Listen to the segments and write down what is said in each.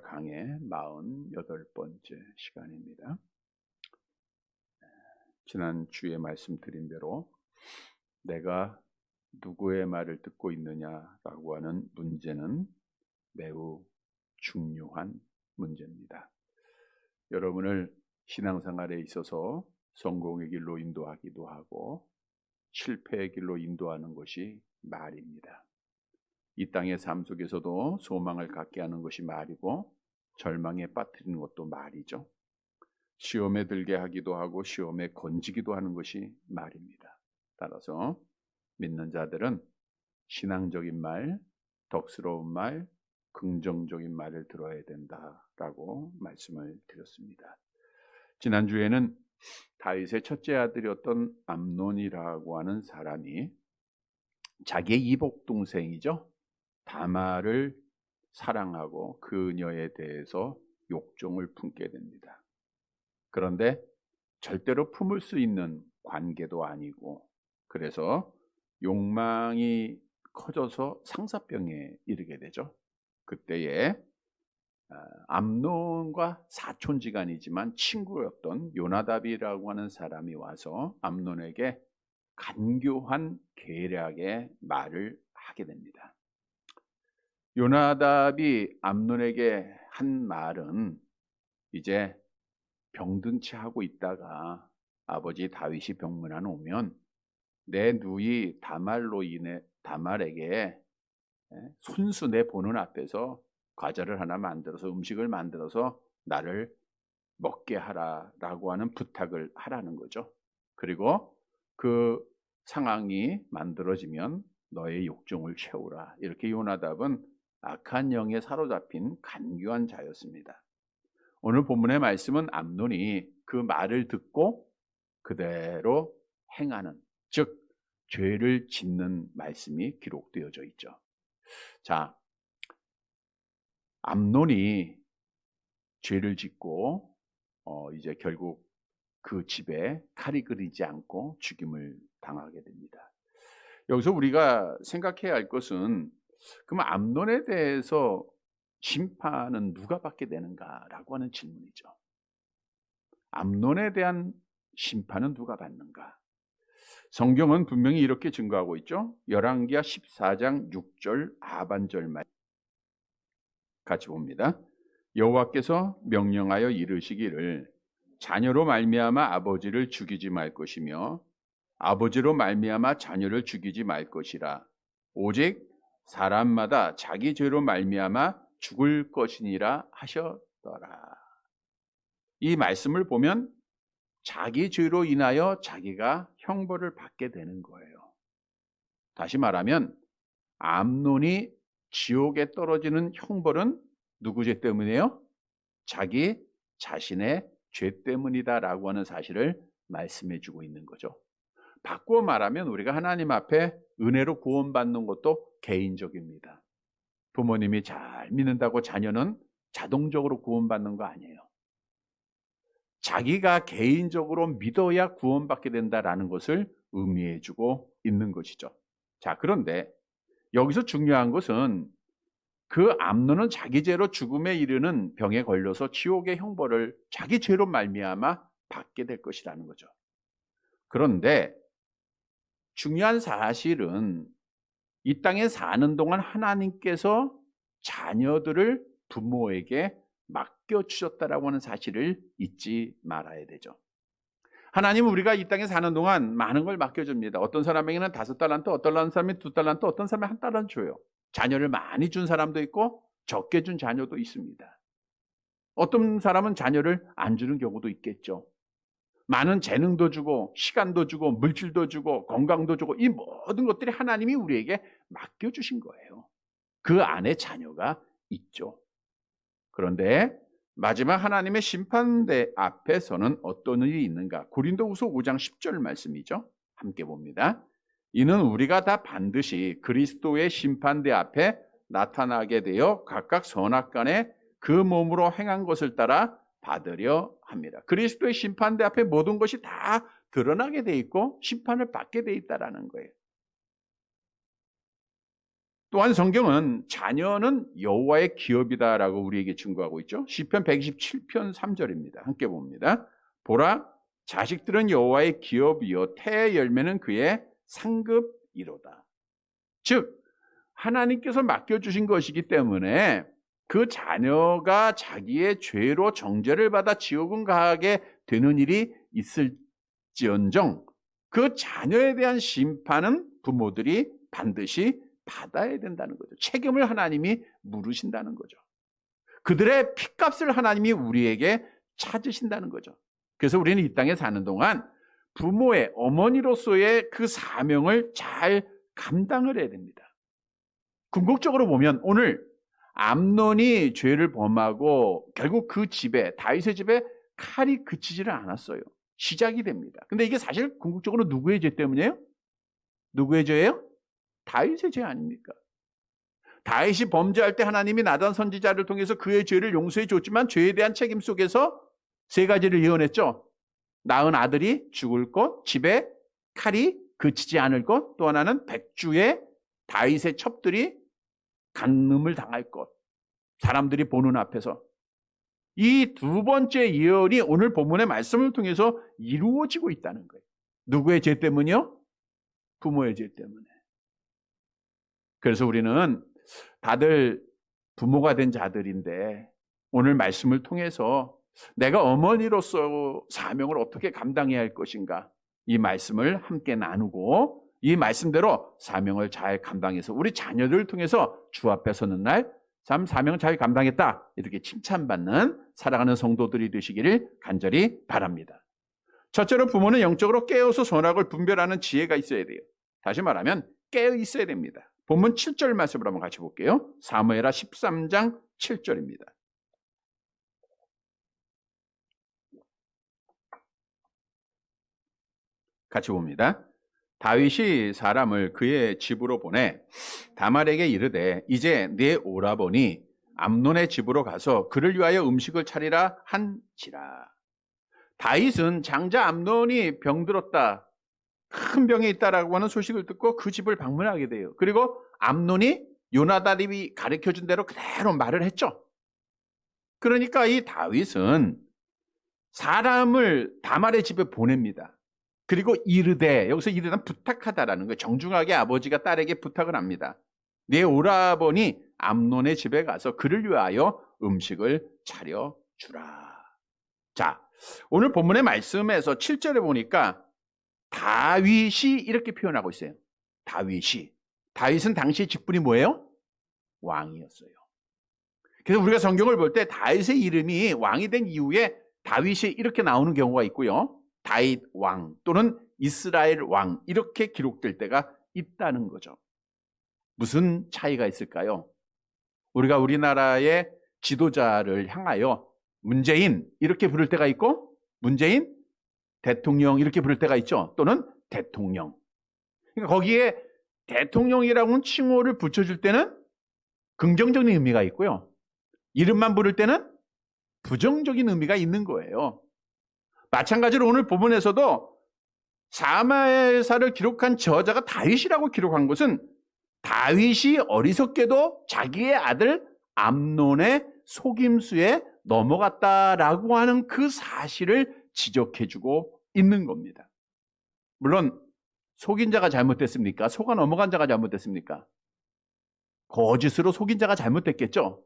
강의 48번째 시간입니다. 지난 주에 말씀드린 대로 내가 누구의 말을 듣고 있느냐라고 하는 문제는 매우 중요한 문제입니다. 여러분을 신앙생활에 있어서 성공의 길로 인도하기도 하고 실패의 길로 인도하는 것이 말입니다. 이 땅의 삶 속에서도 소망을 갖게 하는 것이 말이고 절망에 빠뜨리는 것도 말이죠. 시험에 들게 하기도 하고 시험에 건지기도 하는 것이 말입니다. 따라서 믿는 자들은 신앙적인 말, 덕스러운 말, 긍정적인 말을 들어야 된다라고 말씀을 드렸습니다. 지난주에는 다윗의 첫째 아들이었던 암논이라고 하는 사람이 자기의 이복 동생이죠. 다말을 사랑하고 그녀에 대해서 욕정을 품게 됩니다. 그런데 절대로 품을 수 있는 관계도 아니고 그래서 욕망이 커져서 상사병에 이르게 되죠. 그때에 암논과 사촌지간이지만 친구였던 요나답이라고 하는 사람이 와서 암논에게 간교한 계략의 말을 하게 됩니다. 요나답이 암논에게 한 말은 이제 병든 채 하고 있다가 아버지 다윗이 병문안 오면 내 누이 다말에게 손수 내 보는 앞에서 과자를 하나 만들어서 음식을 만들어서 나를 먹게 하라라고 하는 부탁을 하라는 거죠. 그리고 그 상황이 만들어지면 너의 욕정을 채우라. 이렇게 요나답은 악한 영에 사로잡힌 간교한 자였습니다. 오늘 본문의 말씀은 암논이 그 말을 듣고 그대로 행하는, 즉 죄를 짓는 말씀이 기록되어져 있죠. 자, 암논이 죄를 짓고 이제 결국 그 집에 칼이 그리지 않고 죽임을 당하게 됩니다. 여기서 우리가 생각해야 할 것은 그럼 암논에 대해서 심판은 누가 받게 되는가라고 하는 질문이죠. 암논에 대한 심판은 누가 받는가? 성경은 분명히 이렇게 증거하고 있죠. 열왕기하 14장 6절 하반절 말 같이 봅니다. 여호와께서 명령하여 이르시기를 자녀로 말미암아 아버지를 죽이지 말 것이며 아버지로 말미암아 자녀를 죽이지 말 것이라. 오직 사람마다 자기 죄로 말미암아 죽을 것이니라 하셨더라. 이 말씀을 보면 자기 죄로 인하여 자기가 형벌을 받게 되는 거예요. 다시 말하면 암논이 지옥에 떨어지는 형벌은 누구 죄 때문이에요? 자기 자신의 죄 때문이다라고 하는 사실을 말씀해 주고 있는 거죠. 바꾸어 말하면 우리가 하나님 앞에 은혜로 구원받는 것도 개인적입니다. 부모님이 잘 믿는다고 자녀는 자동적으로 구원받는 거 아니에요. 자기가 개인적으로 믿어야 구원받게 된다라는 것을 의미해 주고 있는 것이죠. 자, 그런데 여기서 중요한 것은 그 암논은 자기 죄로 죽음에 이르는 병에 걸려서 지옥의 형벌을 자기 죄로 말미암아 받게 될 것이라는 거죠. 그런데 중요한 사실은 이 땅에 사는 동안 하나님께서 자녀들을 부모에게 맡겨주셨다라고 하는 사실을 잊지 말아야 되죠. 하나님은 우리가 이 땅에 사는 동안 많은 걸 맡겨줍니다. 어떤 사람에게는 5달란트, 어떤 사람이 2달란트, 어떤 사람이 1달란트 줘요. 자녀를 많이 준 사람도 있고 적게 준 자녀도 있습니다. 어떤 사람은 자녀를 안 주는 경우도 있겠죠. 많은 재능도 주고 시간도 주고 물질도 주고 건강도 주고 이 모든 것들이 하나님이 우리에게 맡겨주신 거예요. 그 안에 자녀가 있죠. 그런데 마지막 하나님의 심판대 앞에서는 어떤 일이 있는가? 고린도후서 5장 10절 말씀이죠. 함께 봅니다. 이는 우리가 다 반드시 그리스도의 심판대 앞에 나타나게 되어 각각 선악간에 그 몸으로 행한 것을 따라 받으려 합니다. 그리스도의 심판대 앞에 모든 것이 다 드러나게 돼 있고 심판을 받게 돼 있다라는 거예요. 또한 성경은 자녀는 여호와의 기업이다라고 우리에게 증거하고 있죠. 시편 127편 3절입니다. 함께 봅니다. 보라, 자식들은 여호와의 기업이요 태의 열매는 그의 상급이로다. 즉 하나님께서 맡겨주신 것이기 때문에 그 자녀가 자기의 죄로 정죄를 받아 지옥은 가게 되는 일이 있을지언정 그 자녀에 대한 심판은 부모들이 반드시 받아야 된다는 거죠. 책임을 하나님이 물으신다는 거죠. 그들의 핏값을 하나님이 우리에게 찾으신다는 거죠. 그래서 우리는 이 땅에 사는 동안 부모의 어머니로서의 그 사명을 잘 감당을 해야 됩니다. 궁극적으로 보면 오늘 암논이 죄를 범하고 결국 그 집에 다윗의 집에 칼이 그치지를 않았어요. 시작이 됩니다. 근데 이게 사실 궁극적으로 누구의 죄 때문이에요? 누구의 죄예요? 다윗의 죄 아닙니까? 다윗이 범죄할 때 하나님이 나단 선지자를 통해서 그의 죄를 용서해 줬지만 죄에 대한 책임 속에서 세 가지를 예언했죠. 낳은 아들이 죽을 것, 집에 칼이 그치지 않을 것, 또 하나는 백주에 다윗의 첩들이 간음을 당할 것, 사람들이 보는 앞에서. 이 두 번째 예언이 오늘 본문의 말씀을 통해서 이루어지고 있다는 거예요. 누구의 죄 때문이요? 부모의 죄 때문에. 그래서 우리는 다들 부모가 된 자들인데 오늘 말씀을 통해서 내가 어머니로서 사명을 어떻게 감당해야 할 것인가, 이 말씀을 함께 나누고 이 말씀대로 사명을 잘 감당해서 우리 자녀들을 통해서 주 앞에 서는 날 참 사명 잘 감당했다 이렇게 칭찬받는 살아가는 성도들이 되시기를 간절히 바랍니다. 첫째로 부모는 영적으로 깨어서 선악을 분별하는 지혜가 있어야 돼요. 다시 말하면 깨어 있어야 됩니다. 본문 7절 말씀을 한번 같이 볼게요. 사무엘하 13장 7절입니다. 같이 봅니다. 다윗이 사람을 그의 집으로 보내 다말에게 이르되 이제 내 오라버니 암논의 집으로 가서 그를 위하여 음식을 차리라 한지라. 다윗은 장자 암논이 병들었다, 큰 병에 있다라고 하는 소식을 듣고 그 집을 방문하게 돼요. 그리고 암논이 요나단이 가르쳐준 대로 그대로 말을 했죠. 그러니까 이 다윗은 사람을 다말의 집에 보냅니다. 그리고 이르되, 여기서 이르는 부탁하다라는 거예요. 정중하게 아버지가 딸에게 부탁을 합니다. 내 오라버니 암논의 집에 가서 그를 위하여 음식을 차려주라. 자, 오늘 본문의 말씀에서 7절에 보니까 다윗이 이렇게 표현하고 있어요. 다윗은 당시 직분이 뭐예요? 왕이었어요. 그래서 우리가 성경을 볼 때 다윗의 이름이 왕이 된 이후에 다윗이 이렇게 나오는 경우가 있고요. 다윗 왕 또는 이스라엘 왕 이렇게 기록될 때가 있다는 거죠. 무슨 차이가 있을까요? 우리가 우리나라의 지도자를 향하여 문재인 이렇게 부를 때가 있고 문재인 대통령 이렇게 부를 때가 있죠. 또는 대통령. 그러니까 거기에 대통령이라고는 칭호를 붙여줄 때는 긍정적인 의미가 있고요. 이름만 부를 때는 부정적인 의미가 있는 거예요. 마찬가지로 오늘 본문에서도 사무엘사를 기록한 저자가 다윗이라고 기록한 것은 다윗이 어리석게도 자기의 아들 암논의 속임수에 넘어갔다라고 하는 그 사실을 지적해주고 있는 겁니다. 물론 속인 자가 잘못됐습니까? 속아 넘어간 자가 잘못됐습니까? 거짓으로 속인 자가 잘못됐겠죠.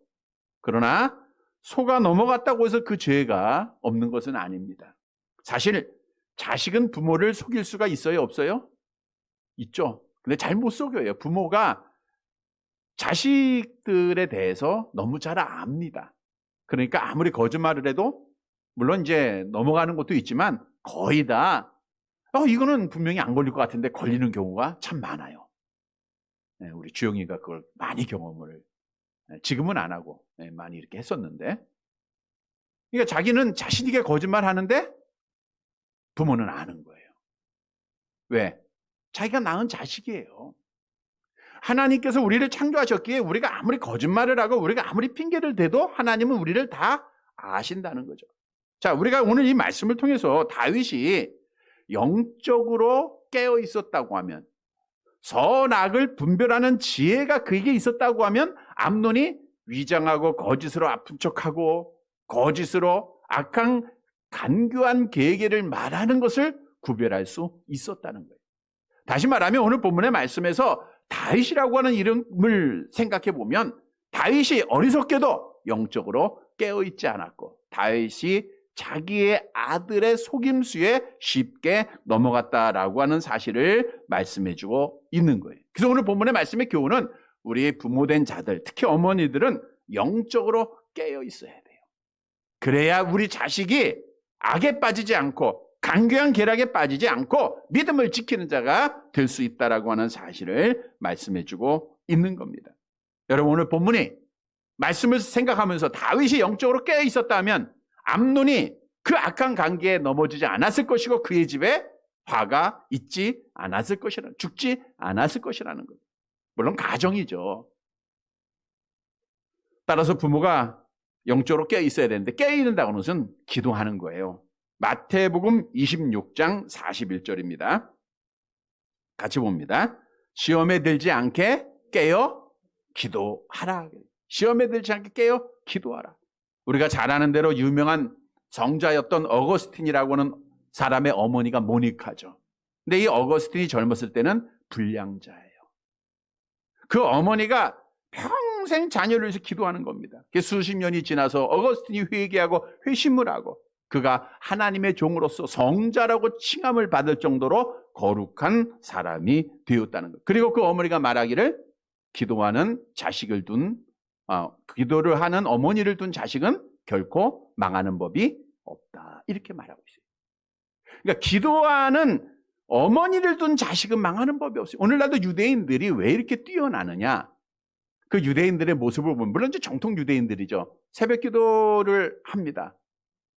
그러나 속아 넘어갔다고 해서 그 죄가 없는 것은 아닙니다. 사실 자식은 부모를 속일 수가 있어요? 없어요? 있죠. 근데 잘 못 속여요. 부모가 자식들에 대해서 너무 잘 압니다. 그러니까 아무리 거짓말을 해도 물론 이제 넘어가는 것도 있지만 거의 다 이거는 분명히 안 걸릴 것 같은데 걸리는 경우가 참 많아요. 우리 주영이가 그걸 많이 경험을, 지금은 안 하고 많이 이렇게 했었는데, 그러니까 자기는 자신에게 거짓말 하는데 부모는 아는 거예요. 왜? 자기가 낳은 자식이에요. 하나님께서 우리를 창조하셨기에 우리가 아무리 거짓말을 하고 우리가 아무리 핑계를 대도 하나님은 우리를 다 아신다는 거죠. 자, 우리가 오늘 이 말씀을 통해서 다윗이 영적으로 깨어 있었다고 하면 선악을 분별하는 지혜가 그에게 있었다고 하면 암논이 위장하고 거짓으로 아픈 척하고 거짓으로 악한 간교한 계획을 말하는 것을 구별할 수 있었다는 거예요. 다시 말하면 오늘 본문의 말씀에서 다윗이라고 하는 이름을 생각해 보면 다윗이 어리석게도 영적으로 깨어있지 않았고 다윗이 자기의 아들의 속임수에 쉽게 넘어갔다라고 하는 사실을 말씀해주고 있는 거예요. 그래서 오늘 본문의 말씀의 교훈은 우리 부모된 자들, 특히 어머니들은 영적으로 깨어 있어야 돼요. 그래야 우리 자식이 악에 빠지지 않고 간교한 계략에 빠지지 않고 믿음을 지키는 자가 될 수 있다라고 하는 사실을 말씀해주고 있는 겁니다. 여러분, 오늘 본문이 말씀을 생각하면서 다윗이 영적으로 깨어 있었다면 암논이 그 악한 관계에 넘어지지 않았을 것이고 그의 집에 화가 있지 않았을 것이라, 죽지 않았을 것이라는 거예요. 물론 가정이죠. 따라서 부모가 영적으로 깨어 있어야 되는데 깨어 있는다는 것은 기도하는 거예요. 마태복음 26장 41절입니다. 같이 봅니다. 시험에 들지 않게 깨어 기도하라. 시험에 들지 않게 깨어 기도하라. 우리가 잘 아는 대로 유명한 성자였던 어거스틴이라고 하는 사람의 어머니가 모니카죠. 근데 이 어거스틴이 젊었을 때는 불량자예요. 그 어머니가 평생 자녀를 위해서 기도하는 겁니다. 수십 년이 지나서 어거스틴이 회개하고 회심을 하고 그가 하나님의 종으로서 성자라고 칭함을 받을 정도로 거룩한 사람이 되었다는 것. 그리고 그 어머니가 말하기를 기도하는 자식을 기도를 하는 어머니를 둔 자식은 결코 망하는 법이 없다. 이렇게 말하고 있어요. 그러니까 기도하는 어머니를 둔 자식은 망하는 법이 없어요. 오늘날도 유대인들이 왜 이렇게 뛰어나느냐? 그 유대인들의 모습을 보면, 물론 이제 정통 유대인들이죠. 새벽 기도를 합니다.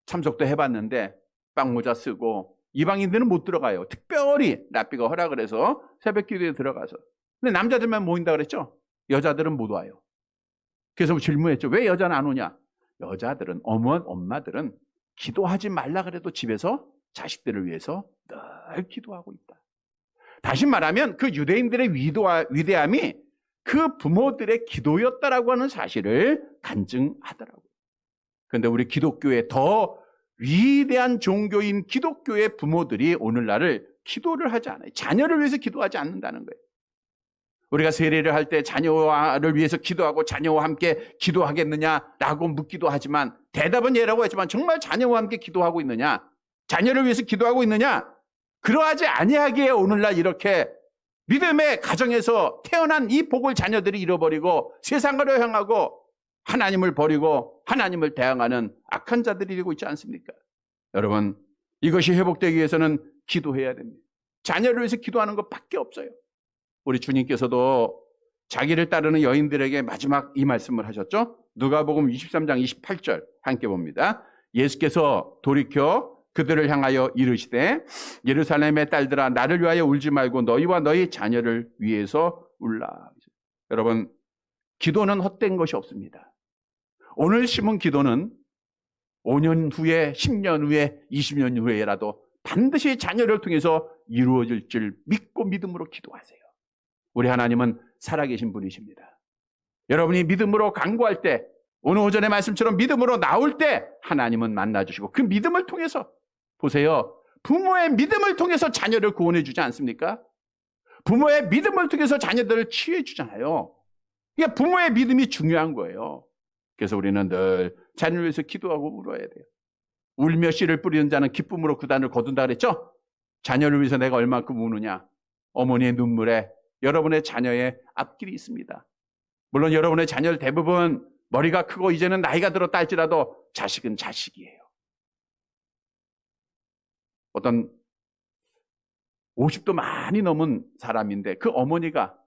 참석도 해봤는데 빵모자 쓰고 이방인들은 못 들어가요. 특별히 랍비가 허락을 해서 새벽 기도에 들어가서. 근데 남자들만 모인다 그랬죠. 여자들은 못 와요. 그래서 질문했죠. 왜 여자는 안 오냐? 여자들은, 엄마들은 기도하지 말라 그래도 집에서 자식들을 위해서 늘 기도하고 있다. 다시 말하면 그 유대인들의 위대함이 그 부모들의 기도였다라고 하는 사실을 간증하더라고요. 그런데 우리 기독교의 더 위대한 종교인 기독교의 부모들이 오늘날을 기도를 하지 않아요. 자녀를 위해서 기도하지 않는다는 거예요. 우리가 세례를 할 때 자녀를 위해서 기도하고 자녀와 함께 기도하겠느냐라고 묻기도 하지만 대답은 예라고 했지만 정말 자녀와 함께 기도하고 있느냐? 자녀를 위해서 기도하고 있느냐? 그러하지 아니하기에 오늘날 이렇게 믿음의 가정에서 태어난 이 복을 자녀들이 잃어버리고 세상으로 향하고 하나님을 버리고 하나님을 대항하는 악한 자들이 되고 있지 않습니까? 여러분, 이것이 회복되기 위해서는 기도해야 됩니다. 자녀를 위해서 기도하는 것밖에 없어요. 우리 주님께서도 자기를 따르는 여인들에게 마지막 이 말씀을 하셨죠? 누가복음 23장 28절 함께 봅니다. 예수께서 돌이켜 그들을 향하여 이르시되 예루살렘의 딸들아 나를 위하여 울지 말고 너희와 너희 자녀를 위해서 울라. 여러분, 기도는 헛된 것이 없습니다. 오늘 심은 기도는 5년 후에, 10년 후에, 20년 후에라도 반드시 자녀를 통해서 이루어질 줄 믿고 믿음으로 기도하세요. 우리 하나님은 살아계신 분이십니다. 여러분이 믿음으로 간구할 때, 오늘 오전의 말씀처럼 믿음으로 나올 때 하나님은 만나주시고 그 믿음을 통해서, 보세요, 부모의 믿음을 통해서 자녀를 구원해 주지 않습니까? 부모의 믿음을 통해서 자녀들을 치유해 주잖아요. 그러니까 부모의 믿음이 중요한 거예요. 그래서 우리는 늘 자녀를 위해서 기도하고 울어야 돼요. 울며 씨를 뿌리는 자는 기쁨으로 구단을 거둔다 그랬죠? 자녀를 위해서 내가 얼마큼 우느냐? 어머니의 눈물에 여러분의 자녀의 앞길이 있습니다. 물론 여러분의 자녀들 대부분 머리가 크고 이제는 나이가 들었다 할지라도 자식은 자식이에요. 어떤 50도 많이 넘은 사람인데 그 어머니가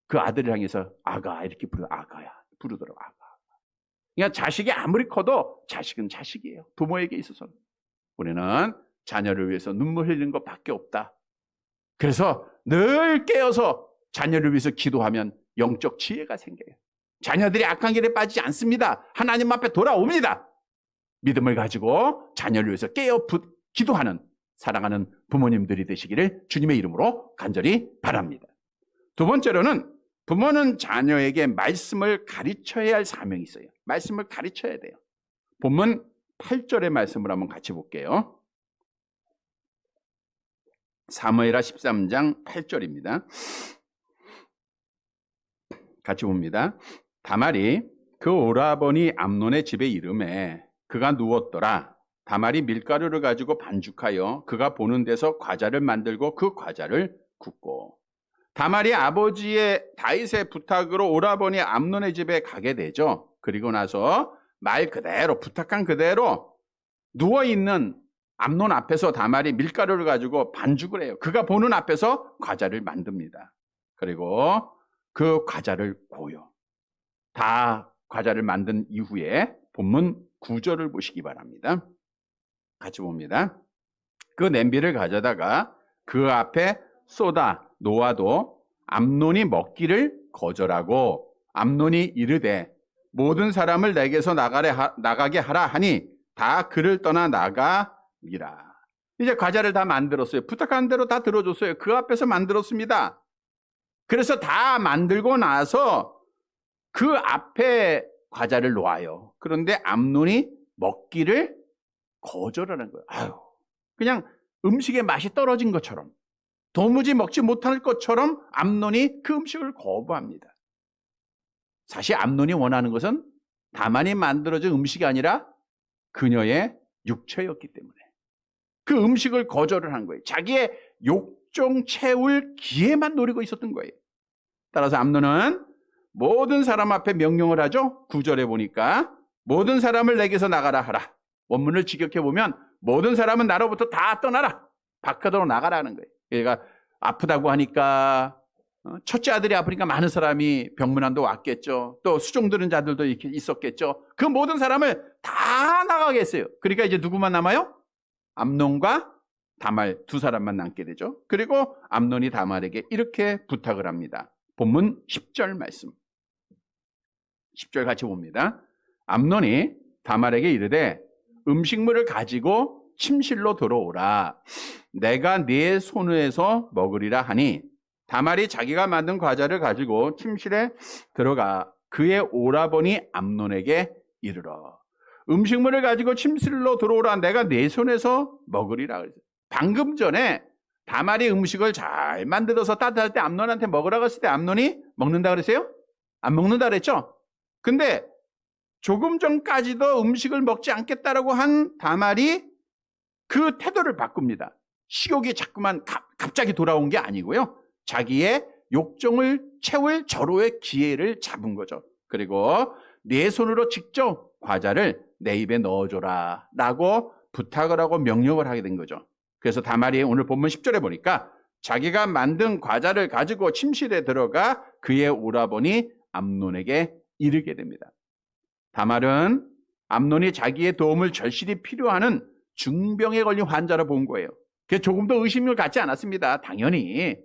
그 아들을 향해서 아가 이렇게 아가야 부르더라고. 아가. 그러니까 자식이 아무리 커도 자식은 자식이에요. 부모에게 있어서는. 우리는 자녀를 위해서 눈물 흘리는 것밖에 없다. 그래서 늘 깨어서 자녀를 위해서 기도하면 영적 지혜가 생겨요. 자녀들이 악한 길에 빠지지 않습니다. 하나님 앞에 돌아옵니다. 믿음을 가지고 자녀를 위해서 깨어 기도하는 사랑하는 부모님들이 되시기를 주님의 이름으로 간절히 바랍니다. 두 번째로는 부모는 자녀에게 말씀을 가르쳐야 할 사명이 있어요. 말씀을 가르쳐야 돼요. 본문 8절의 말씀을 한번 같이 볼게요. 사무엘하 13장 8절입니다. 같이 봅니다. 다말이 그 오라버니 암논의 집에 이르매 그가 누웠더라. 다말이 밀가루를 가지고 반죽하여 그가 보는 데서 과자를 만들고 그 과자를 굽고, 다말이 아버지의 다윗의 부탁으로 오라버니 암논의 집에 가게 되죠. 그리고 나서 말 그대로, 부탁한 그대로 누워있는 암논 앞에서 다말이 밀가루를 가지고 반죽을 해요. 그가 보는 앞에서 과자를 만듭니다. 그리고 그 과자를 구워요. 다 과자를 만든 이후에 본문 9절을 보시기 바랍니다. 같이 봅니다. 그 냄비를 가져다가 그 앞에 쏟아 놓아도 암논이 먹기를 거절하고, 암논이 이르되 모든 사람을 내게서 나가게 하라 하니 다 그를 떠나 나가니라. 이제 과자를 다 만들었어요. 부탁한 대로 다 들어줬어요. 그 앞에서 만들었습니다. 그래서 다 만들고 나서 그 앞에 과자를 놓아요. 그런데 암논이 먹기를 거절하는 거예요. 아유, 그냥 음식의 맛이 떨어진 것처럼, 도무지 먹지 못할 것처럼 암논이 그 음식을 거부합니다. 사실 암논이 원하는 것은 다만이 만들어진 음식이 아니라 그녀의 육체였기 때문에 그 음식을 거절을 한 거예요. 자기의 욕정 채울 기회만 노리고 있었던 거예요. 따라서 암논은 모든 사람 앞에 명령을 하죠. 9절에 보니까 모든 사람을 내게서 나가라 하라. 원문을 직역해 보면 모든 사람은 나로부터 다 떠나라. 바깥으로 나가라는 거예요. 얘가 아프다고 하니까, 첫째 아들이 아프니까 많은 사람이 병문안도 왔겠죠. 또 수종 들은 자들도 이렇게 있었겠죠. 그 모든 사람을 다 나가게 했어요. 그러니까 이제 누구만 남아요? 암논과 다말 두 사람만 남게 되죠. 그리고 암논이 다말에게 이렇게 부탁을 합니다. 본문 10절 말씀. 10절 같이 봅니다. 암논이 다말에게 이르되 음식물을 가지고 침실로 들어오라. 내가 네 손에서 먹으리라 하니, 다말이 자기가 만든 과자를 가지고 침실에 들어가 그의 오라버니 암논에게 이르러 음식물을 가지고 침실로 들어오라. 내가 네 손에서 먹으리라. 방금 전에 다말이 음식을 잘 만들어서 따뜻할 때 암논한테 먹으라고 했을 때 암논이 먹는다 그랬어요? 안 먹는다 그랬죠? 근데 조금 전까지도 음식을 먹지 않겠다라고 한 다말이 그 태도를 바꿉니다. 식욕이 자꾸만 갑자기 돌아온 게 아니고요. 자기의 욕정을 채울 절호의 기회를 잡은 거죠. 그리고 내 손으로 직접 과자를 내 입에 넣어줘라 라고 부탁을 하고 명령을 하게 된 거죠. 그래서 다말이 오늘 본문 10절에 보니까 자기가 만든 과자를 가지고 침실에 들어가 그의 오라버니 암논에게 이르게 됩니다. 다말은 암논이 자기의 도움을 절실히 필요하는 중병에 걸린 환자로 본 거예요. 그래서 조금도 의심을 갖지 않았습니다. 당연히.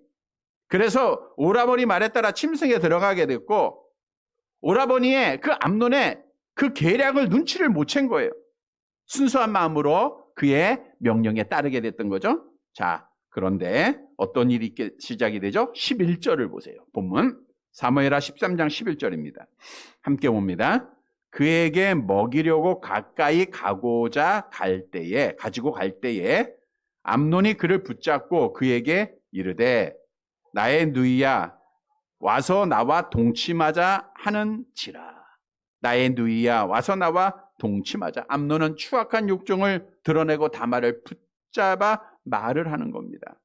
그래서 오라버니 말에 따라 침상에 들어가게 됐고, 오라버니의 그 암논의 그 계략을 눈치를 못 챈 거예요. 순수한 마음으로 그의 명령에 따르게 됐던 거죠. 자, 그런데 어떤 일이 시작이 되죠? 11절을 보세요. 본문 사무엘하 13장 11절입니다. 함께 봅니다. 그에게 먹이려고 가까이 가지고 갈 때에 암논이 그를 붙잡고 그에게 이르되 나의 누이야 와서 나와 동침하자 하는지라. 나의 누이야 와서 나와 동침하자. 암논은 추악한 욕정을 드러내고 다말을 붙잡아 말을 하는 겁니다.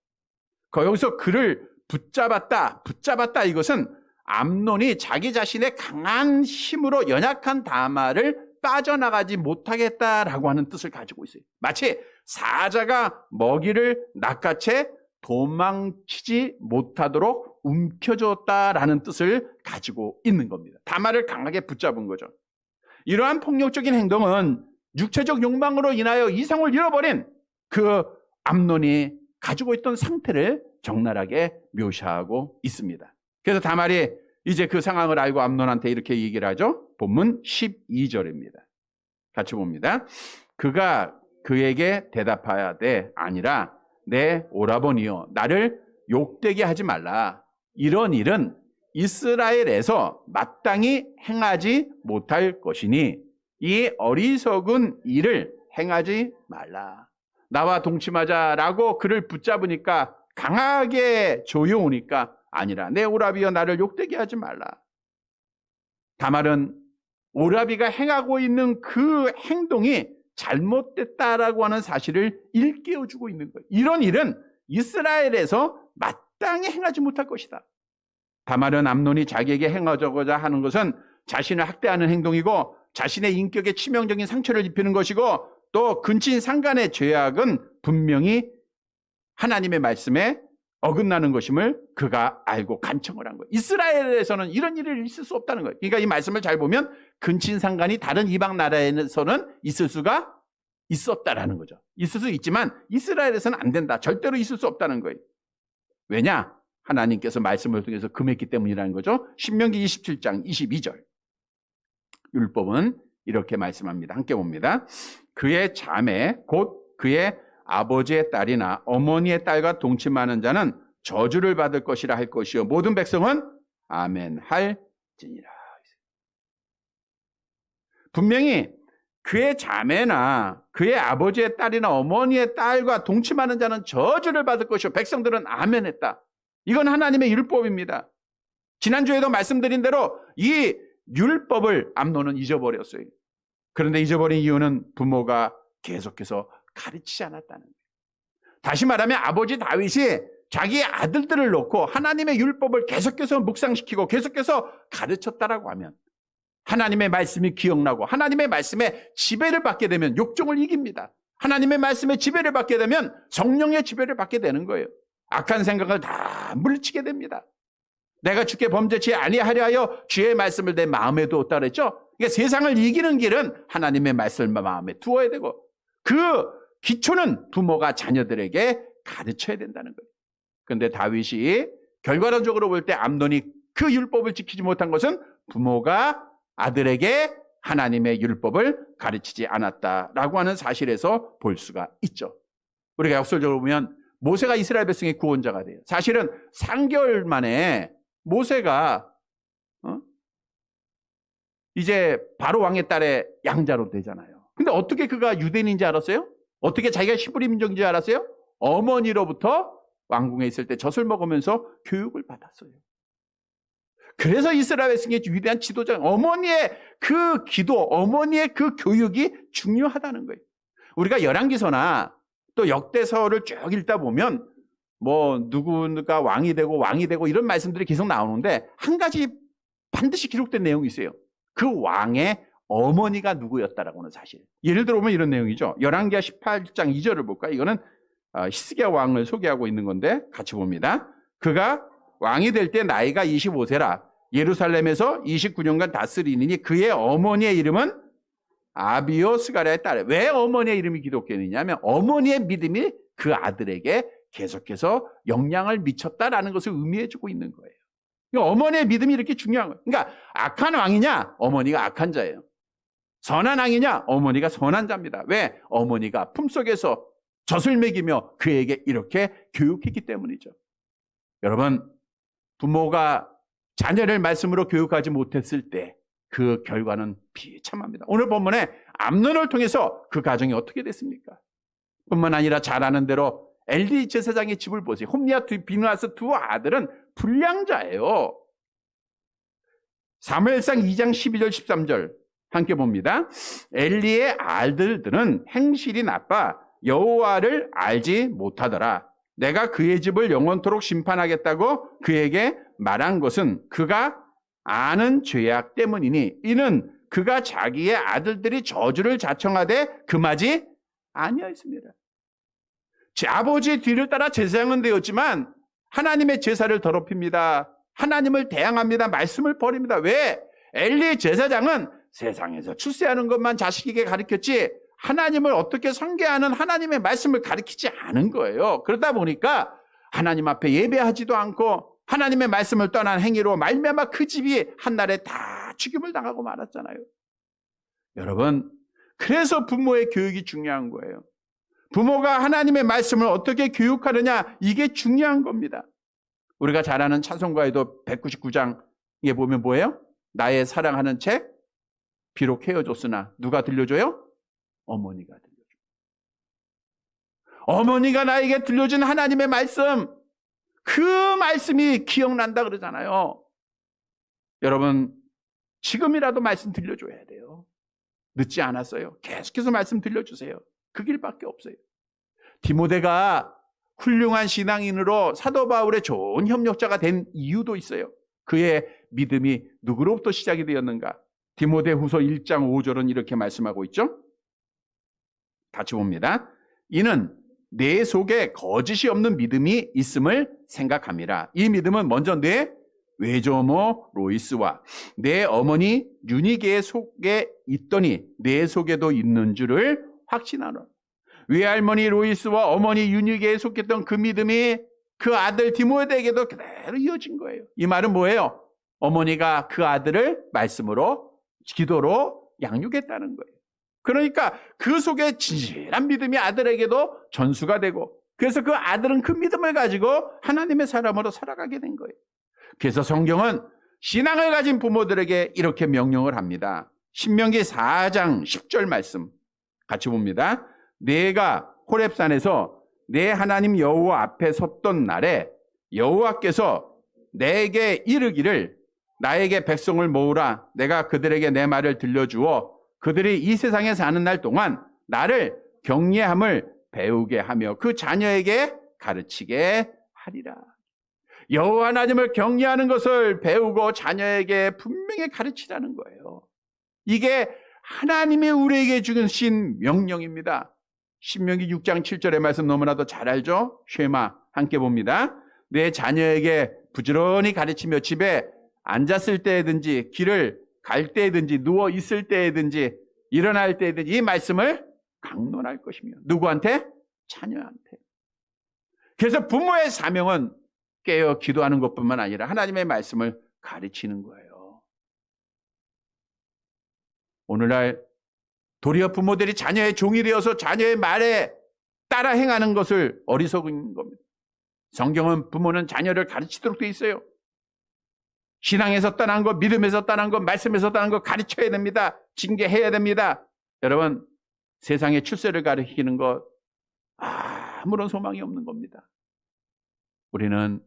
여기서 그를 붙잡았다 이것은 암논이 자기 자신의 강한 힘으로 연약한 다말을 빠져나가지 못하겠다라고 하는 뜻을 가지고 있어요. 마치 사자가 먹이를 낚아채 도망치지 못하도록 움켜쥐었다라는 뜻을 가지고 있는 겁니다. 다말을 강하게 붙잡은 거죠. 이러한 폭력적인 행동은 육체적 욕망으로 인하여 이성을 잃어버린 그 암논이 가지고 있던 상태를 적나라하게 묘사하고 있습니다. 그래서 다말이 이제 그 상황을 알고 암논한테 이렇게 얘기를 하죠. 본문 12절입니다. 같이 봅니다. 그가 그에게 대답하되 아니라 내 오라버니여 나를 욕되게 하지 말라. 이런 일은 이스라엘에서 마땅히 행하지 못할 것이니 이 어리석은 일을 행하지 말라. 나와 동침하자라고 그를 붙잡으니까 강하게 조여오니까 아니라 내 오라비여 나를 욕되게 하지 말라. 다말은 오라비가 행하고 있는 그 행동이 잘못됐다라고 하는 사실을 일깨워주고 있는 거예요. 이런 일은 이스라엘에서 마땅히 행하지 못할 것이다. 다말은 암논이 자기에게 행하고자 하는 것은 자신을 학대하는 행동이고 자신의 인격에 치명적인 상처를 입히는 것이고 또 근친 상간의 죄악은 분명히 하나님의 말씀에 어긋나는 것임을 그가 알고 간청을 한 거예요. 이스라엘에서는 이런 일이 있을 수 없다는 거예요. 그러니까 이 말씀을 잘 보면 근친 상간이 다른 이방 나라에서는 있을 수가 있었다라는 거죠. 있을 수 있지만 이스라엘에서는 안 된다. 절대로 있을 수 없다는 거예요. 왜냐? 하나님께서 말씀을 통해서 금했기 때문이라는 거죠. 신명기 27장 22절. 율법은 이렇게 말씀합니다. 함께 봅니다. 그의 자매 곧 그의 아버지의 딸이나 어머니의 딸과 동침하는 자는 저주를 받을 것이라 할 것이요 모든 백성은 아멘 할지니라. 분명히 그의 자매나 그의 아버지의 딸이나 어머니의 딸과 동침하는 자는 저주를 받을 것이요 백성들은 아멘 했다. 이건 하나님의 율법입니다. 지난주에도 말씀드린 대로 이 율법을 암논은 잊어버렸어요. 그런데 잊어버린 이유는 부모가 계속해서 가르치지 않았다는 거예요. 다시 말하면 아버지 다윗이 자기 아들들을 놓고 하나님의 율법을 계속해서 묵상시키고 계속해서 가르쳤다라고 하면 하나님의 말씀이 기억나고 하나님의 말씀에 지배를 받게 되면 욕정을 이깁니다. 하나님의 말씀에 지배를 받게 되면 성령의 지배를 받게 되는 거예요. 악한 생각을 다 물리치게 됩니다. 내가 주께 범죄치 아니하려 하여 주의 말씀을 내 마음에 두었다 그랬죠. 그러니까 세상을 이기는 길은 하나님의 말씀을 마음에 두어야 되고 그 기초는 부모가 자녀들에게 가르쳐야 된다는 거예요. 그런데 다윗이 결과론적으로 볼 때 암논이 그 율법을 지키지 못한 것은 부모가 아들에게 하나님의 율법을 가르치지 않았다라고 하는 사실에서 볼 수가 있죠. 우리가 역설적으로 보면 모세가 이스라엘 백성의 구원자가 돼요. 사실은 3개월 만에 모세가 이제 바로 왕의 딸의 양자로 되잖아요. 근데 어떻게 그가 유대인인지 알았어요? 어떻게 자기가 히브리 민족인지 알았어요? 어머니로부터 왕궁에 있을 때 젖을 먹으면서 교육을 받았어요. 그래서 이스라엘 백성의 위대한 지도자, 어머니의 그 기도, 어머니의 그 교육이 중요하다는 거예요. 우리가 열왕기서나 또 역대서를 쭉 읽다 보면 뭐 누구가 왕이 되고 이런 말씀들이 계속 나오는데 한 가지 반드시 기록된 내용이 있어요. 그 왕의 어머니가 누구였다라고 하는 사실. 예를 들어 보면 이런 내용이죠. 열왕기하 18장 2절을 볼까요? 이거는 히스기야 왕을 소개하고 있는 건데 같이 봅니다. 그가 왕이 될 때 나이가 25세라 예루살렘에서 29년간 다스리니 그의 어머니의 이름은 아비오 스가랴의 딸. 왜 어머니의 이름이 기록되느냐면 어머니의 믿음이 그 아들에게 계속해서 영향을 미쳤다라는 것을 의미해주고 있는 거예요. 그러니까 어머니의 믿음이 이렇게 중요한 거예요. 그러니까 악한 왕이냐? 어머니가 악한 자예요. 선한 왕이냐? 어머니가 선한 자입니다. 왜? 어머니가 품속에서 젖을 먹이며 그에게 이렇게 교육했기 때문이죠. 여러분, 부모가 자녀를 말씀으로 교육하지 못했을 때 그 결과는 비참합니다. 오늘 본문에 암논을 통해서 그 가정이 어떻게 됐습니까? 뿐만 아니라 잘 아는 대로 엘리 제사장의 집을 보세요. 홈리와 비누아스 두 아들은 불량자예요. 사무엘상 2장 12절 13절 함께 봅니다. 엘리의 아들들은 행실이 나빠 여호와를 알지 못하더라. 내가 그의 집을 영원토록 심판하겠다고 그에게 말한 것은 그가 아는 죄악 때문이니 이는 그가 자기의 아들들이 저주를 자청하되 금하지 아니하였습니다. 제 아버지의 뒤를 따라 제사장은 되었지만 하나님의 제사를 더럽힙니다. 하나님을 대항합니다. 말씀을 버립니다. 왜? 엘리 제사장은 세상에서 출세하는 것만 자식에게 가르쳤지 하나님을 어떻게 섬겨하는 하나님의 말씀을 가르치지 않은 거예요. 그러다 보니까 하나님 앞에 예배하지도 않고 하나님의 말씀을 떠난 행위로 말미암아 그 집이 한날에 다 죽임을 당하고 말았잖아요. 여러분, 그래서 부모의 교육이 중요한 거예요. 부모가 하나님의 말씀을 어떻게 교육하느냐, 이게 중요한 겁니다. 우리가 잘 아는 찬송가에도 199장에 보면 뭐예요? 나의 사랑하는 책 비록 헤어졌으나 누가 들려줘요? 어머니가 들려줘요. 어머니가 나에게 들려준 하나님의 말씀, 그 말씀이 기억난다 그러잖아요. 여러분, 지금이라도 말씀 들려줘야 돼요. 늦지 않았어요. 계속해서 말씀 들려주세요. 그 길밖에 없어요. 디모데가 훌륭한 신앙인으로 사도 바울의 좋은 협력자가 된 이유도 있어요. 그의 믿음이 누구로부터 시작이 되었는가? 디모데후서 1장 5절은 이렇게 말씀하고 있죠. 같이 봅니다. 이는 내 속에 거짓이 없는 믿음이 있음을 생각함이라. 이 믿음은 먼저 내 외조모 로이스와 내 어머니 유니게의 속에 있더니 내 속에도 있는 줄을 확신하노라. 외할머니 로이스와 어머니 유니게에 속했던 그 믿음이 그 아들 디모데에게도 그대로 이어진 거예요. 이 말은 뭐예요? 어머니가 그 아들을 말씀으로, 기도로 양육했다는 거예요. 그러니까 그 속에 진실한 믿음이 아들에게도 전수가 되고, 그래서 그 아들은 그 믿음을 가지고 하나님의 사람으로 살아가게 된 거예요. 그래서 성경은 신앙을 가진 부모들에게 이렇게 명령을 합니다. 신명기 4장 10절 말씀 같이 봅니다. 내가 호렙산에서 내 하나님 여호와 앞에 섰던 날에 여호와께서 내게 이르기를 나에게 백성을 모으라. 내가 그들에게 내 말을 들려주어 그들이 이 세상에 사는 날 동안 나를 경외함을 배우게 하며 그 자녀에게 가르치게 하리라. 여호와 하나님을 경외하는 것을 배우고 자녀에게 분명히 가르치라는 거예요. 이게 하나님이 우리에게 주신 명령입니다. 신명기 6장 7절의 말씀 너무나도 잘 알죠? 쉐마 함께 봅니다. 내 자녀에게 부지런히 가르치며 집에 앉았을 때든지 길을 갈 때든지 누워 있을 때든지 일어날 때든지 이 말씀을 강론할 것이며. 누구한테? 자녀한테. 그래서 부모의 사명은 깨어 기도하는 것뿐만 아니라 하나님의 말씀을 가르치는 거예요. 오늘날 도리어 부모들이 자녀의 종이 되어서 자녀의 말에 따라 행하는 것을 어리석은 겁니다. 성경은 부모는 자녀를 가르치도록 되어 있어요. 신앙에서 떠난 것, 믿음에서 떠난 것, 말씀에서 떠난 것 가르쳐야 됩니다. 징계해야 됩니다. 여러분, 세상에 출세를 가르치는 것 아무런 소망이 없는 겁니다. 우리는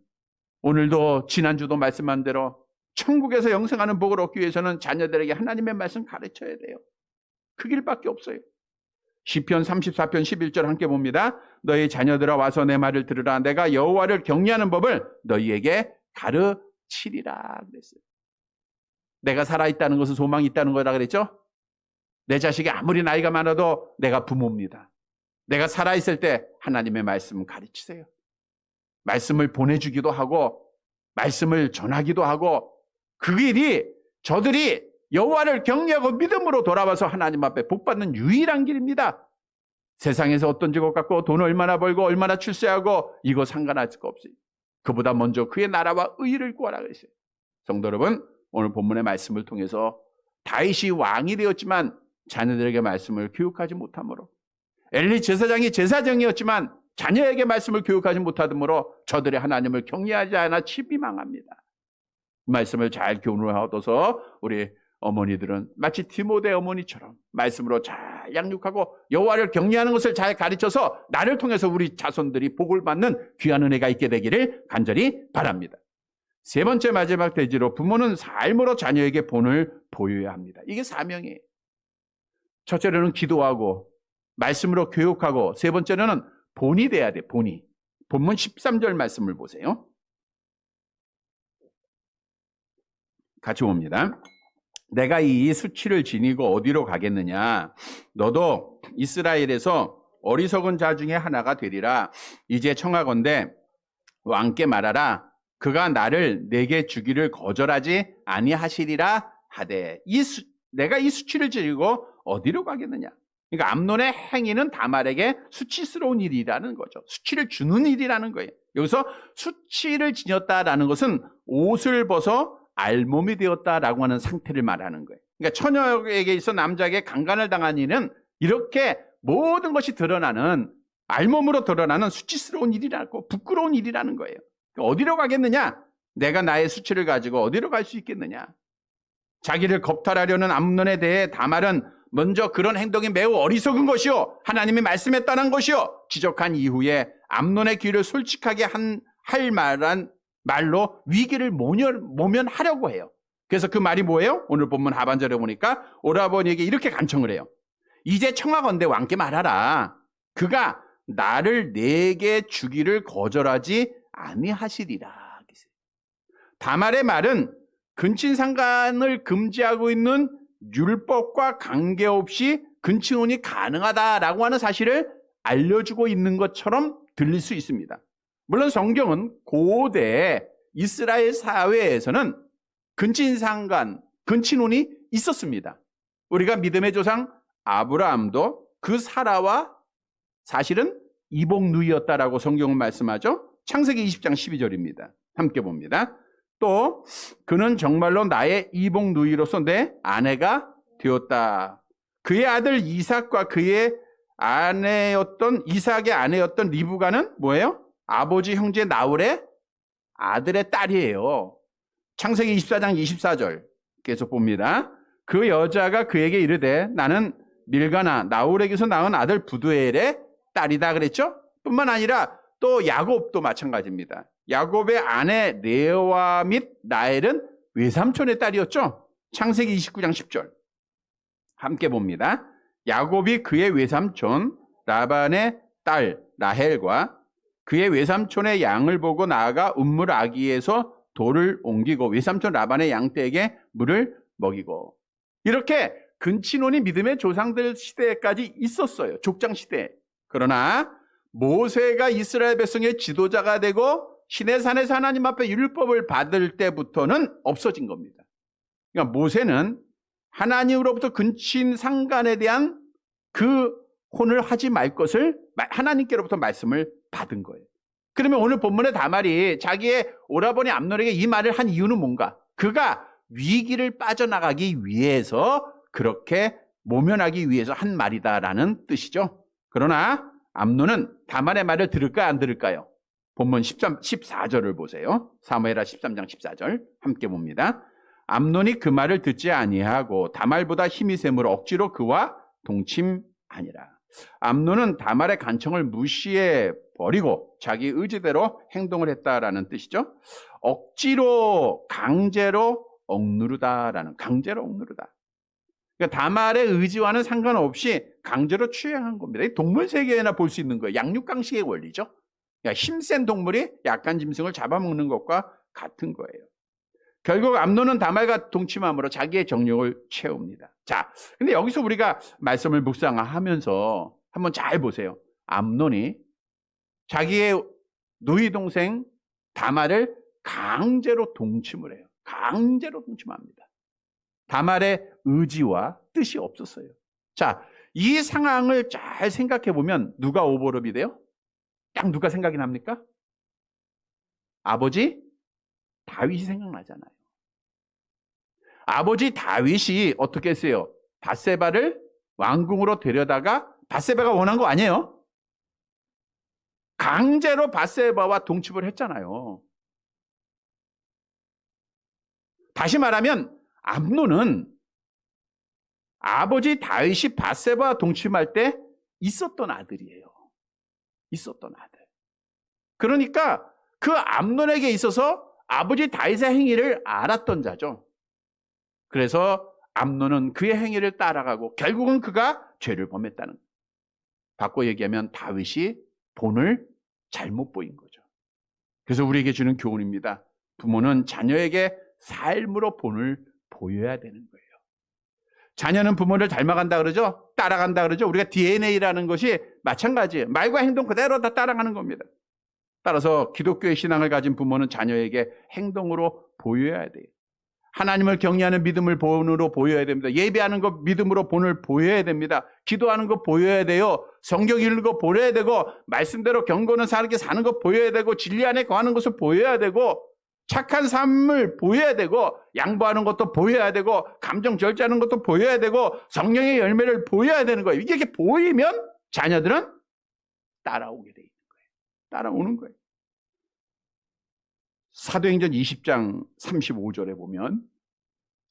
오늘도 지난주도 말씀한 대로 천국에서 영생하는 복을 얻기 위해서는 자녀들에게 하나님의 말씀 가르쳐야 돼요. 그 길밖에 없어요. 시편 34편 11절 함께 봅니다. 너희 자녀들아 와서 내 말을 들으라. 내가 여호와를 경외하는 법을 너희에게 가르치리라 그랬어요. 내가 살아있다는 것은 소망이 있다는 거다 그랬죠? 내 자식이 아무리 나이가 많아도 내가 부모입니다. 내가 살아있을 때 하나님의 말씀 가르치세요. 말씀을 보내주기도 하고 말씀을 전하기도 하고 그 길이 저들이 여호와를 경외하고 믿음으로 돌아와서 하나님 앞에 복받는 유일한 길입니다. 세상에서 어떤 직업 갖고 돈 얼마나 벌고 얼마나 출세하고 이거 상관할 거 없어요. 그보다 먼저 그의 나라와 의를 구하라 그랬어요. 성도 여러분, 오늘 본문의 말씀을 통해서 다윗이 왕이 되었지만 자녀들에게 말씀을 교육하지 못함으로, 엘리 제사장이 제사장이었지만 자녀에게 말씀을 교육하지 못하므로 저들이 하나님을 경외하지 않아 집이 망합니다. 말씀을 잘 교훈을 얻어서 우리 어머니들은 마치 디모데 어머니처럼 말씀으로 잘 양육하고 여호와를 경외하는 것을 잘 가르쳐서 나를 통해서 우리 자손들이 복을 받는 귀한 은혜가 있게 되기를 간절히 바랍니다. 세 번째 마지막 대지로 부모는 삶으로 자녀에게 본을 보여야 합니다. 이게 사명이에요. 첫째로는 기도하고 말씀으로 교육하고, 세 번째로는 본이 돼야 돼. 본이. 본문 13절 말씀을 보세요. 같이 봅니다. 내가 이 수치를 지니고 어디로 가겠느냐? 너도 이스라엘에서 어리석은 자 중에 하나가 되리라. 이제 청하건대 왕께 말하라. 그가 나를 내게 주기를 거절하지 아니하시리라 하되. 내가 이 수치를 지니고 어디로 가겠느냐? 그러니까 암논의 행위는 다말에게 수치스러운 일이라는 거죠. 수치를 주는 일이라는 거예요. 여기서 수치를 지녔다라는 것은 옷을 벗어 알몸이 되었다라고 하는 상태를 말하는 거예요. 그러니까 처녀에게 있어 남자에게 강간을 당한 이는 이렇게 모든 것이 드러나는, 알몸으로 드러나는 수치스러운 일이라고, 부끄러운 일이라는 거예요. 어디로 가겠느냐? 내가 나의 수치를 가지고 어디로 갈 수 있겠느냐? 자기를 겁탈하려는 암논에 대해 다말은 먼저 그런 행동이 매우 어리석은 것이요, 하나님의 말씀에 떠난 것이요, 지적한 이후에 암논의 귀를 솔직하게 할 말한 말로 위기를 모면하려고 해요. 그래서 그 말이 뭐예요? 오늘 본문 하반절에 보니까 오라버니에게 이렇게 간청을 해요. 이제 청하건대 왕께 말하라. 그가 나를 내게 주기를 거절하지 아니하시리라. 다말의 말은 근친상간을 금지하고 있는 율법과 관계없이 근친혼이 가능하다라고 하는 사실을 알려주고 있는 것처럼 들릴 수 있습니다. 물론 성경은 고대 이스라엘 사회에서는 근친상간, 근친혼이 있었습니다. 우리가 믿음의 조상 아브라함도 그 사라와 사실은 이복누이였다라고 성경은 말씀하죠. 창세기 20장 12절입니다. 함께 봅니다. 또 그는 정말로 나의 이복누이로서 내 아내가 되었다. 그의 아들 이삭과 그의 이삭의 아내였던 리브가는 뭐예요? 아버지 형제 나홀의 아들의 딸이에요. 창세기 24장 24절 계속 봅니다. 그 여자가 그에게 이르되 나는 밀가나 나홀에게서 낳은 아들 부두엘의 딸이다 그랬죠? 뿐만 아니라 또 야곱도 마찬가지입니다. 야곱의 아내 레아와 및 라헬은 외삼촌의 딸이었죠? 창세기 29장 10절 함께 봅니다. 야곱이 그의 외삼촌 라반의 딸 라헬과 그의 외삼촌의 양을 보고 나아가 운물 아기에서 돌을 옮기고 외삼촌 라반의 양떼에게 물을 먹이고, 이렇게 근친혼이 믿음의 조상들 시대까지 있었어요. 족장 시대. 그러나 모세가 이스라엘 백성의 지도자가 되고 시내산에서 하나님 앞에 율법을 받을 때부터는 없어진 겁니다. 그러니까 모세는 하나님으로부터 근친상간에 대한 그 혼을 하지 말 것을 하나님께로부터 말씀을 받은 거예요. 그러면 오늘 본문의 다말이 자기의 오라버니 암논에게 이 말을 한 이유는 뭔가? 그가 위기를 빠져나가기 위해서, 그렇게 모면하기 위해서 한 말이다라는 뜻이죠. 그러나 암논은 다말의 말을 들을까 안 들을까요? 본문 14절을 보세요. 사무엘하 13장 14절 함께 봅니다. 암논이 그 말을 듣지 아니하고 다말보다 힘이 셈으로 억지로 그와 동침하니라. 암논은 다말의 간청을 무시해 버리고 자기 의지대로 행동을 했다라는 뜻이죠. 억지로, 강제로 억누르다라는, 강제로 억누르다. 그러니까 다말의 의지와는 상관없이 강제로 추행한 겁니다. 동물 세계에나 볼 수 있는 거예요. 양육강식의 원리죠. 그러니까 힘센 동물이 약한 짐승을 잡아먹는 것과 같은 거예요. 결국 암논은 다말과 동침함으로 자기의 정욕을 채웁니다. 자, 근데 여기서 우리가 말씀을 묵상하면서 한번 잘 보세요. 암논이 자기의 누이 동생 다말을 강제로 동침을 해요. 강제로 동침합니다. 다말의 의지와 뜻이 없었어요. 자, 이 상황을 잘 생각해 보면 누가 오버랩이 돼요? 딱 누가 생각이 납니까? 아버지 다윗이 생각나잖아요. 아버지 다윗이 어떻게 했어요? 밧세바를 왕궁으로 데려다가, 밧세바가 원한 거 아니에요? 강제로 밧세바와 동침을 했잖아요. 다시 말하면 암논은 아버지 다윗이 밧세바와 동침할 때 있었던 아들이에요. 있었던 아들. 그러니까 그 암논에게 있어서 아버지 다윗의 행위를 알았던 자죠. 그래서 암논은 그의 행위를 따라가고 결국은 그가 죄를 범했다는, 바꿔 얘기하면 다윗이 본을 잘못 보인 거죠. 그래서 우리에게 주는 교훈입니다. 부모는 자녀에게 삶으로 본을 보여야 되는 거예요. 자녀는 부모를 닮아간다 그러죠? 따라간다 그러죠? 우리가 DNA라는 것이 마찬가지예요. 말과 행동 그대로 다 따라가는 겁니다. 따라서 기독교의 신앙을 가진 부모는 자녀에게 행동으로 보여야 돼요. 하나님을 경외하는 믿음을 본으로 보여야 됩니다. 예배하는 것 믿음으로 본을 보여야 됩니다. 기도하는 것 보여야 돼요. 성경 읽는 것 보여야 되고, 말씀대로 경건한 사람에게 사는 것 보여야 되고, 진리 안에 거하는 것을 보여야 되고, 착한 삶을 보여야 되고, 양보하는 것도 보여야 되고, 감정 절제하는 것도 보여야 되고, 성령의 열매를 보여야 되는 거예요. 이게 보이면 자녀들은 따라오게 돼 있는 거예요. 따라오는 거예요. 사도행전 20장 35절에 보면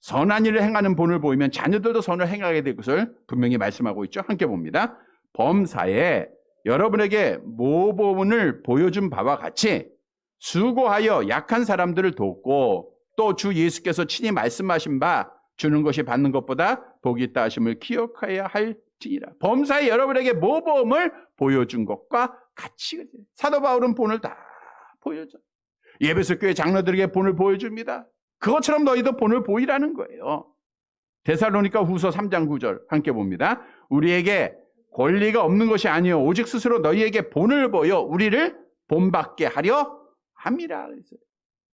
선한 일을 행하는 본을 보이면 자녀들도 선을 행하게 될 것을 분명히 말씀하고 있죠. 함께 봅니다. 범사에 여러분에게 모범을 보여준 바와 같이 수고하여 약한 사람들을 돕고 또 주 예수께서 친히 말씀하신 바 주는 것이 받는 것보다 복이 있다 하심을 기억해야 할지니라. 범사에 여러분에게 모범을 보여준 것과 같이. 사도 바울은 본을 다 보여줘. 에베소 교회 장로들에게 본을 보여줍니다. 그것처럼 너희도 본을 보이라는 거예요. 데살로니가 후서 3장 9절 함께 봅니다. 우리에게 권리가 없는 것이 아니요 오직 스스로 너희에게 본을 보여 우리를 본받게 하려 함이라.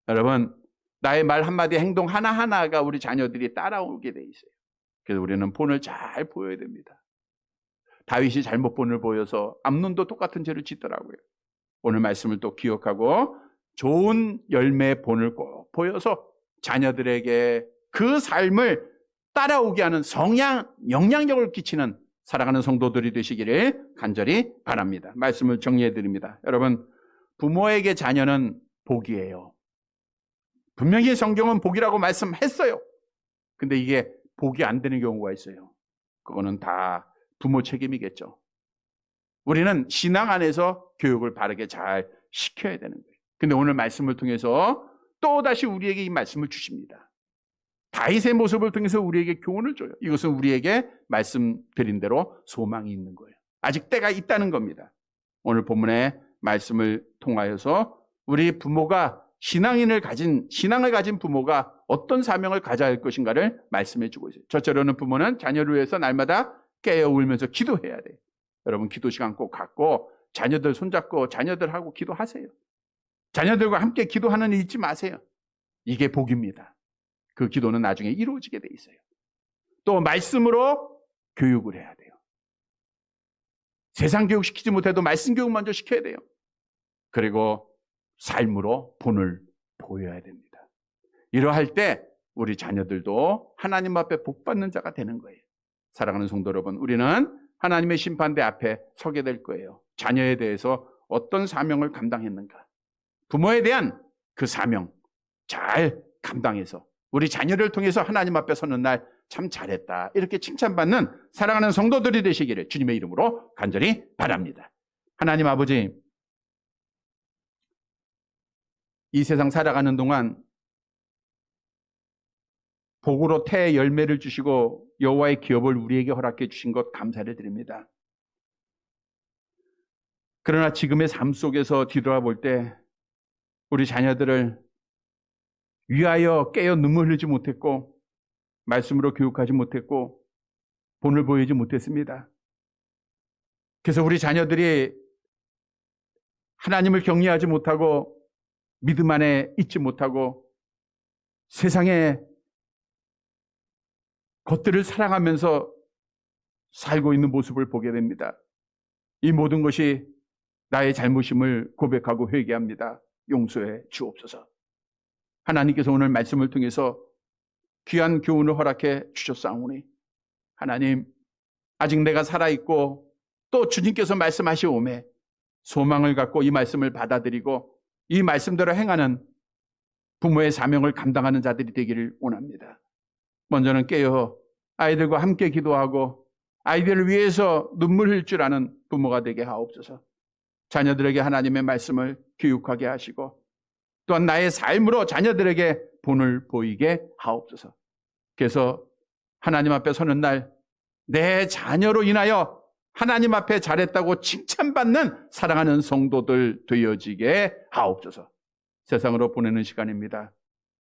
여러분, 나의 말 한마디 행동 하나하나가 우리 자녀들이 따라오게 돼 있어요. 그래서 우리는 본을 잘 보여야 됩니다. 다윗이 잘못 본을 보여서 암논도 똑같은 죄를 짓더라고요. 오늘 말씀을 또 기억하고 좋은 열매의 본을 꼭 보여서 자녀들에게 그 삶을 따라오게 하는 영향력을 끼치는 사랑하는 성도들이 되시기를 간절히 바랍니다. 말씀을 정리해 드립니다. 여러분, 부모에게 자녀는 복이에요. 분명히 성경은 복이라고 말씀했어요. 근데 이게 복이 안 되는 경우가 있어요. 그거는 다 부모 책임이겠죠. 우리는 신앙 안에서 교육을 바르게 잘 시켜야 되는 거예요. 근데 오늘 말씀을 통해서 또다시 우리에게 이 말씀을 주십니다. 다윗의 모습을 통해서 우리에게 교훈을 줘요. 이것은 우리에게 말씀드린 대로 소망이 있는 거예요. 아직 때가 있다는 겁니다. 오늘 본문의 말씀을 통하여서 우리 부모가 신앙을 가진 부모가 어떤 사명을 가져야 할 것인가를 말씀해 주고 있어요. 저처럼 부모는 자녀를 위해서 날마다 깨어 울면서 기도해야 돼요. 여러분, 기도 시간 꼭 갖고 자녀들 손잡고 자녀들하고 기도하세요. 자녀들과 함께 기도하는 일 잊지 마세요. 이게 복입니다. 그 기도는 나중에 이루어지게 돼 있어요. 또 말씀으로 교육을 해야 돼요. 세상 교육 시키지 못해도 말씀 교육 먼저 시켜야 돼요. 그리고 삶으로 본을 보여야 됩니다. 이러할 때 우리 자녀들도 하나님 앞에 복받는 자가 되는 거예요. 사랑하는 성도 여러분, 우리는 하나님의 심판대 앞에 서게 될 거예요. 자녀에 대해서 어떤 사명을 감당했는가, 부모에 대한 그 사명 잘 감당해서 우리 자녀를 통해서 하나님 앞에 서는 날 참 잘했다, 이렇게 칭찬받는 사랑하는 성도들이 되시기를 주님의 이름으로 간절히 바랍니다. 하나님 아버지, 이 세상 살아가는 동안 복으로 태의 열매를 주시고 여호와의 기업을 우리에게 허락해 주신 것 감사를 드립니다. 그러나 지금의 삶 속에서 뒤돌아볼 때 우리 자녀들을 위하여 깨어 눈물 흘리지 못했고 말씀으로 교육하지 못했고 본을 보이지 못했습니다. 그래서 우리 자녀들이 하나님을 경외하지 못하고 믿음 안에 있지 못하고 세상의 것들을 사랑하면서 살고 있는 모습을 보게 됩니다. 이 모든 것이 나의 잘못임을 고백하고 회개합니다. 용서해 주옵소서. 하나님께서 오늘 말씀을 통해서 귀한 교훈을 허락해 주셨사오니 하나님, 아직 내가 살아있고 또 주님께서 말씀하시오매 소망을 갖고 이 말씀을 받아들이고 이 말씀대로 행하는 부모의 사명을 감당하는 자들이 되기를 원합니다. 먼저는 깨어 아이들과 함께 기도하고 아이들을 위해서 눈물 흘릴 줄 아는 부모가 되게 하옵소서. 자녀들에게 하나님의 말씀을 교육하게 하시고 또한 나의 삶으로 자녀들에게 본을 보이게 하옵소서. 그래서 하나님 앞에 서는 날 내 자녀로 인하여 하나님 앞에 잘했다고 칭찬받는 사랑하는 성도들 되어지게 하옵소서. 세상으로 보내는 시간입니다.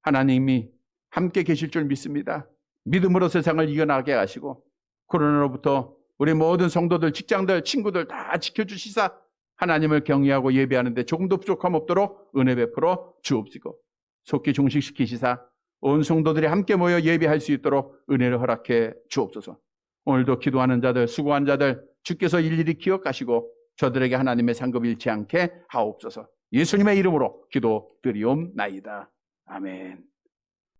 하나님이 함께 계실 줄 믿습니다. 믿음으로 세상을 이겨나가게 하시고 코로나로부터 우리 모든 성도들, 직장들, 친구들 다 지켜주시사 하나님을 경외하고 예배하는데 조금도 부족함 없도록 은혜 베풀어 주옵시고 속히 종식시키시사 온 성도들이 함께 모여 예배할 수 있도록 은혜를 허락해 주옵소서. 오늘도 기도하는 자들, 수고한 자들 주께서 일일이 기억하시고 저들에게 하나님의 상급 잃지 않게 하옵소서. 예수님의 이름으로 기도드리옵나이다. 아멘.